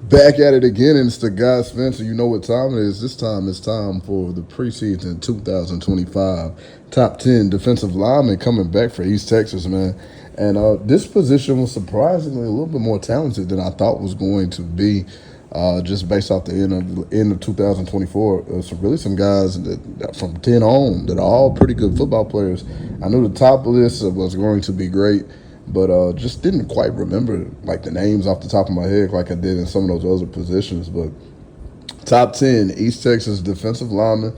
Back at it again, and it's the guy Spencer. You know what time it is. This time it's time for the preseason 2025 top 10 defensive linemen coming back for East Texas, man. And this position was surprisingly a little bit more talented than I thought was going to be, just based off the end of 2024. Really some guys that from 10 on that are all pretty good football players. I knew the top list was going to be great, but just didn't quite remember like the names off the top of my head like I did in some of those other positions. But top 10 East Texas defensive linemen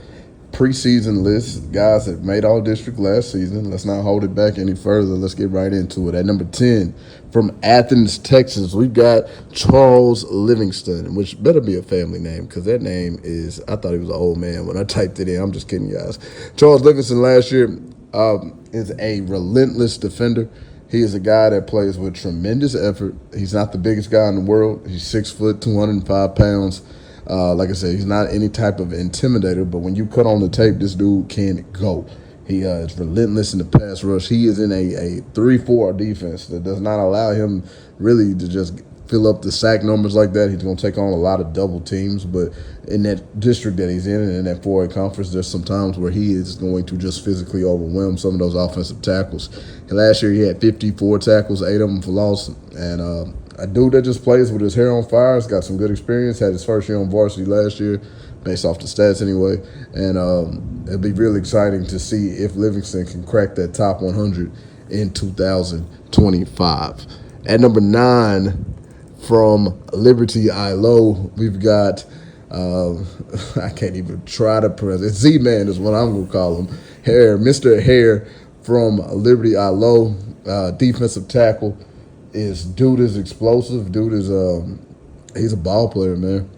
preseason list, guys that made all district last season. Let's not hold it back any further. Let's get right into it. At number 10, from Athens, Texas, we've got Charles Livingston, which better be a family name because that name is, I thought he was an old man when I typed it in. I'm just kidding, you guys. Charles Livingston last year is a relentless defender. He is a guy that plays with tremendous effort. He's not the biggest guy in the world. He's 6 foot, 205 pounds. Like I said, he's not any type of intimidator, but when you cut on the tape, this dude can go. He is relentless in the pass rush. He is in a 3-4 defense that does not allow him really to just fill up the sack numbers like that. He's going to take on a lot of double teams, but in that district that he's in and in that 4A conference, there's some times where he is going to just physically overwhelm some of those offensive tackles. And last year he had 54 tackles, 8 of them for loss, and a dude that just plays with his hair on fire. He's got some good experience, had his first year on varsity last year, based off the stats anyway. And it'll be really exciting to see if Livingston can crack that top 100 in 2025. At number 9, from Liberty ILO, we've got, I can't even try to pronounce it. Z-Man is what I'm going to call him. Mr. Hare from Liberty ILO, defensive tackle. Dude is explosive. Dude is he's a ball player, man.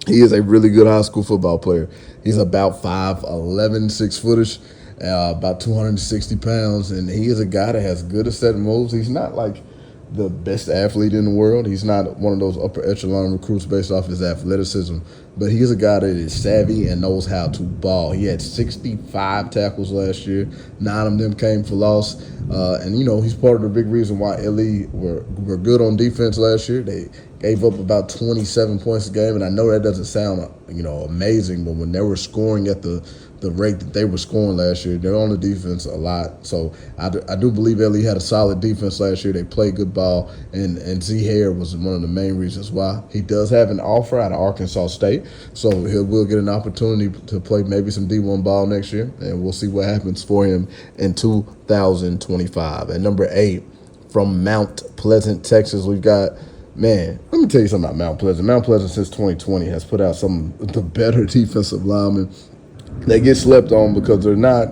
He is a really good high school football player. He's about 5'11", 6 footish, about 260 pounds, and he is a guy that has good set moves. He's not like the best athlete in the world. He's not one of those upper echelon recruits based off his athleticism, but he's a guy that is savvy and knows how to ball. He had 65 tackles last year. 9 of them came for loss. And, you know, he's part of the big reason why LE were good on defense last year. They gave up about 27 points a game, and I know that doesn't sound, amazing, but when they were scoring at the rate that they were scoring last year, they're on the defense a lot. So I do believe LE had a solid defense last year. They played good ball, and Z Hare was one of the main reasons why. He does have an offer out of Arkansas State, so he will get an opportunity to play maybe some D1 ball next year, and we'll see what happens for him in 2025. At number 8, from Mount Pleasant, Texas, we've got, man, let me tell you something about Mount Pleasant. Mount Pleasant since 2020 has put out some of the better defensive linemen. They get slept on because they're not,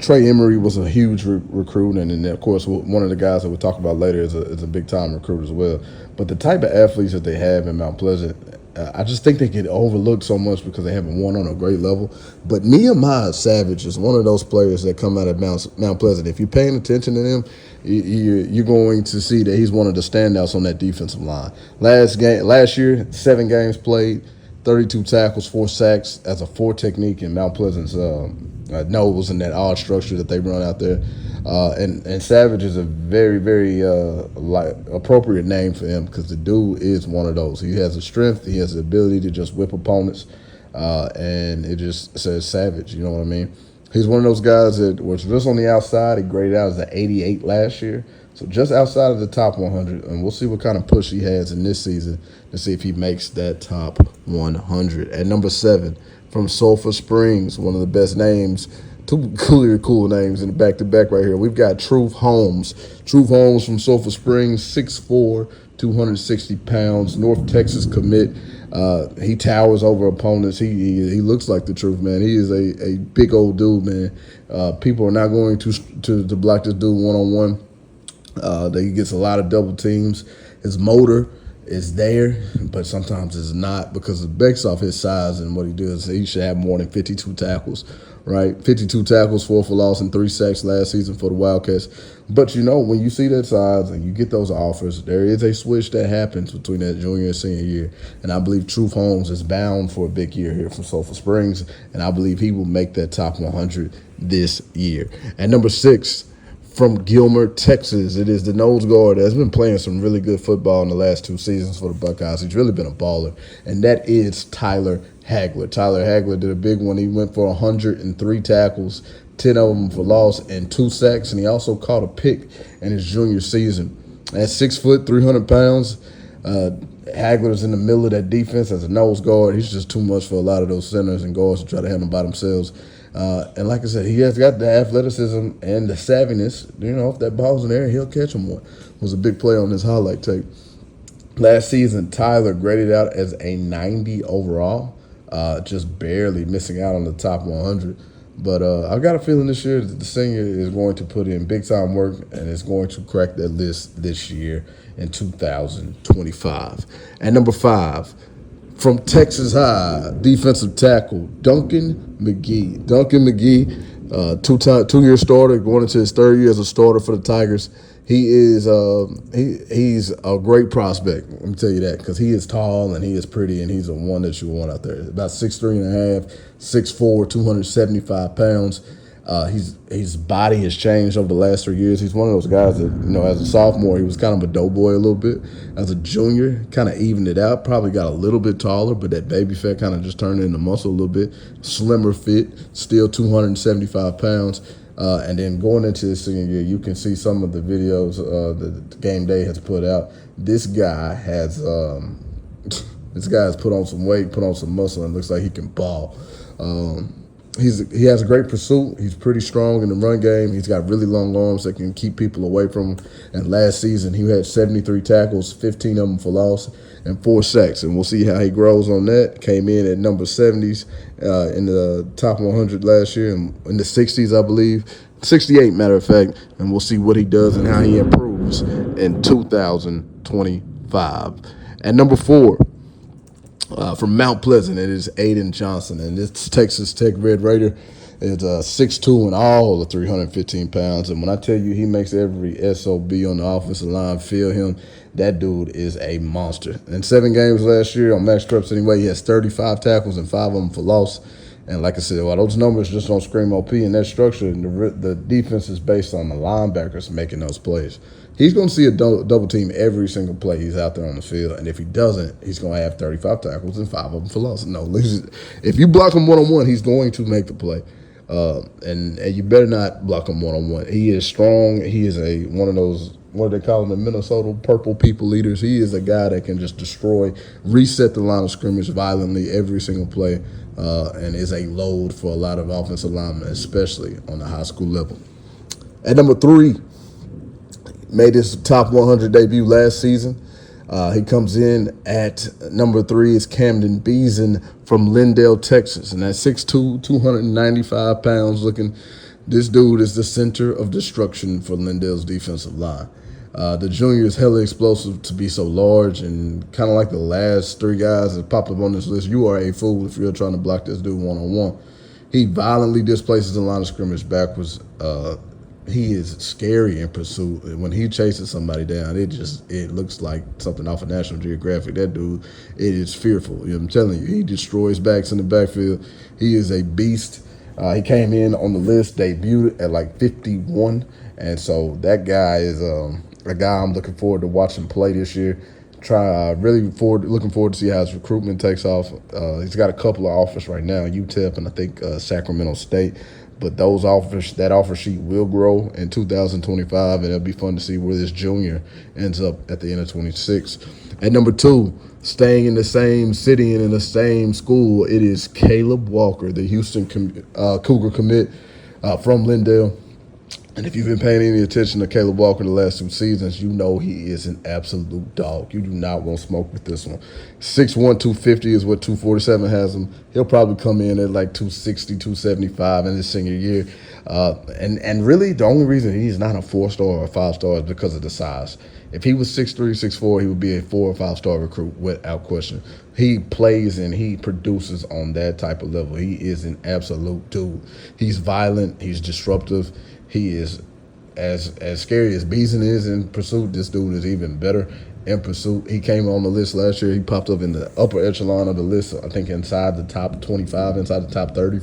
Trey Emery was a huge recruit, and then, of course, one of the guys that we'll talk about later is a big-time recruit as well. But the type of athletes that they have in Mount Pleasant, I just think they get overlooked so much because they haven't won on a great level. But Nehemiah Savage is one of those players that come out of Mount Pleasant. If you're paying attention to him, you're going to see that he's one of the standouts on that defensive line. Last year, 7 games played, 32 tackles, 4 sacks as a 4 technique in Mount Pleasant's nose and that odd structure that they run out there. And Savage is a very, very appropriate name for him because the dude is one of those. He has the strength. He has the ability to just whip opponents, and it just says Savage. You know what I mean? He's one of those guys that was just on the outside. He graded out as an 88 last year. So just outside of the top 100, and we'll see what kind of push he has in this season to see if he makes that top 100. At number 7, from Sulphur Springs, one of the best names, 2 cool names in the back-to-back right here. We've got Truth Holmes. Truth Holmes from Sulphur Springs, 6'4", 260 pounds, North Texas commit. He towers over opponents. He looks like the truth, man. He is a big old dude, man. People are not going to block this dude one-on-one. He gets a lot of double teams. His motor is there, but sometimes it's not because it based off his size and what he does. He should have more than 52 tackles, right? 52 tackles, 4 for loss, and 3 sacks last season for the Wildcats. But, when you see that size and you get those offers, there is a switch that happens between that junior and senior year. And I believe Truth Holmes is bound for a big year here from Sulphur Springs, and I believe he will make that top 100 this year. At number 6, From Gilmer, Texas, it is the nose guard that's been playing some really good football in the last 2 seasons for the Buckeyes. He's really been a baller, and that is Tyler Hagler. Tyler Hagler did a big one. He went for 103 tackles, 10 of them for loss, and 2 sacks, and he also caught a pick in his junior season. At 6 foot, 300 pounds, Hagler's in the middle of that defense as a nose guard. He's just too much for a lot of those centers and guards to try to handle by themselves. And like I said, he has got the athleticism and the savviness. You know, if that ball's in the air, he'll catch him one. Was a big play on his highlight tape. Last season, Tyler graded out as a 90 overall, just barely missing out on the top 100. But I've got a feeling this year that the senior is going to put in big-time work and is going to crack that list this year in 2025. And number 5, from Texas High, defensive tackle Duncan McGee. Duncan McGee, 2-year starter, going into his 3rd year as a starter for the Tigers. He is he's a great prospect. Let me tell you that, because he is tall and he is pretty and he's the one that you want out there. About 6'3.5", 6'4", 275 pounds. His body has changed over the last 3 years. He's one of those guys that, you know, as a sophomore, he was kind of a doughboy a little bit. As a junior, kind of evened it out. Probably got a little bit taller, but that baby fat kind of just turned into muscle a little bit. Slimmer fit, still 275 pounds. And then going into his senior year, you can see some of the videos that Game Day has put out. This guy has put on some weight, put on some muscle, and looks like he can ball. He has a great pursuit. He's pretty strong in the run game. He's got really long arms that can keep people away from him. And last season, he had 73 tackles, 15 of them for loss, and 4 sacks. And we'll see how he grows on that. Came in at number 70s in the top 100 last year, and in the 60s, I believe. 68, matter of fact. And we'll see what he does and how he improves in 2025. At number 4, from Mount Pleasant, it is Aiden Johnson, and this Texas Tech Red Raider is 6'2" and all of 315 pounds. And when I tell you he makes every SOB on the offensive line feel him, that dude is a monster. In 7 games last year on max preps anyway, he has 35 tackles and 5 of them for loss. And like I said, while those numbers just don't scream OP in that structure, the defense is based on the linebackers making those plays. He's going to see a double team every single play he's out there on the field. And if he doesn't, he's going to have 35 tackles and 5 of them for loss. No, if you block him one-on-one, he's going to make the play. And you better not block him one-on-one. He is strong. He is one of those, what do they call them, the Minnesota purple people leaders. He is a guy that can just destroy, reset the line of scrimmage violently every single play, and is a load for a lot of offensive linemen, especially on the high school level. At number 3, made his top 100 debut last season. He comes in at number 3 is Camden Beason from Lindale, Texas. And at 6'2", 295 pounds looking, this dude is the center of destruction for Lindale's defensive line. The junior is hella explosive to be so large, and kind of like the last 3 guys that popped up on this list, you are a fool if you're trying to block this dude one-on-one. He violently displaces the line of scrimmage backwards. He is scary in pursuit. When he chases somebody down, it looks like something off of National Geographic. That dude, it is fearful. You know, I'm telling you, he destroys backs in the backfield. He is a beast. He came in on the list, debuted at like 51, and so that guy is a guy I'm looking forward to watching play this year. Looking forward to see how his recruitment takes off. He's got a couple of offers right now, UTEP and I think Sacramento State. But that offer sheet will grow in 2025, and it'll be fun to see where this junior ends up at the end of 26. At number 2, staying in the same city and in the same school, it is Caleb Walker, the Houston Cougar commit from Lindale. And if you've been paying any attention to Caleb Walker the last 2 seasons, you know he is an absolute dog. You do not want to smoke with this one. 6'1", 250 is what 247 has him. He'll probably come in at like 260, 275 in his senior year. And really, the only reason he's not a 4-star or a 5-star is because of the size. If he was 6'3", 6'4", he would be a 4 or 5-star recruit without question. He plays and he produces on that type of level. He is an absolute dude. He's violent. He's disruptive. He is as scary as Beason is in pursuit. This dude is even better. in pursuit. He came on the list last year. He popped up in the upper echelon of the list, I think inside the top 25, inside the top 30.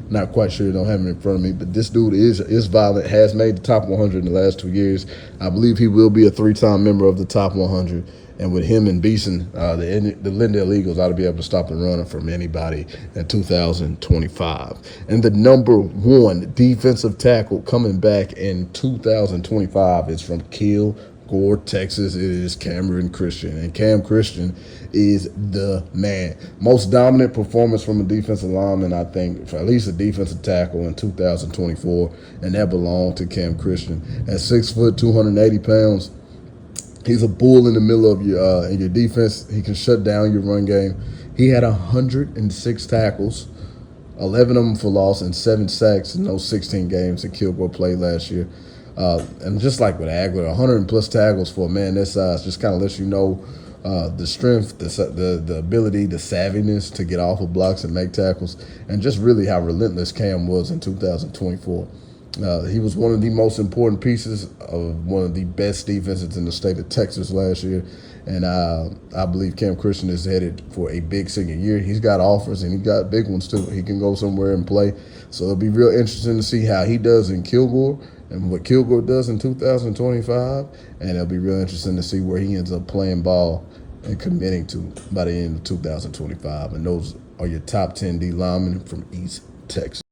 Not quite sure, don't have him in front of me, but this dude is violent, has made the top 100 in the last 2 years. I believe he will be a 3-time member of the top 100. And with him and Beeson, the Lindale Eagles ought to be able to stop the run from anybody in 2025. And the number one defensive tackle coming back in 2025 is from Kilgore, Texas. It is Cameron Christian. And Cam Christian is the man. Most dominant performance from a defensive lineman, I think, for at least a defensive tackle in 2024. And that belonged to Cam Christian. At 6 foot, 280 pounds. He's a bull in the middle of your defense. He can shut down your run game. He had 106 tackles, 11 of them for loss, and 7 sacks in those 16 games that Kilgore played last year. And just like with Agler, 100 plus tackles for a man that size just kind of lets you know the strength, the ability, the savviness to get off of blocks and make tackles, and just really how relentless Cam was in 2024. He was one of the most important pieces of one of the best defenses in the state of Texas last year. And I believe Cam Christian is headed for a big senior year. He's got offers, and he got big ones, too. He can go somewhere and play. So it'll be real interesting to see how he does in Kilgore and what Kilgore does in 2025. And it'll be real interesting to see where he ends up playing ball and committing to by the end of 2025. And those are your top 10 D linemen from East Texas.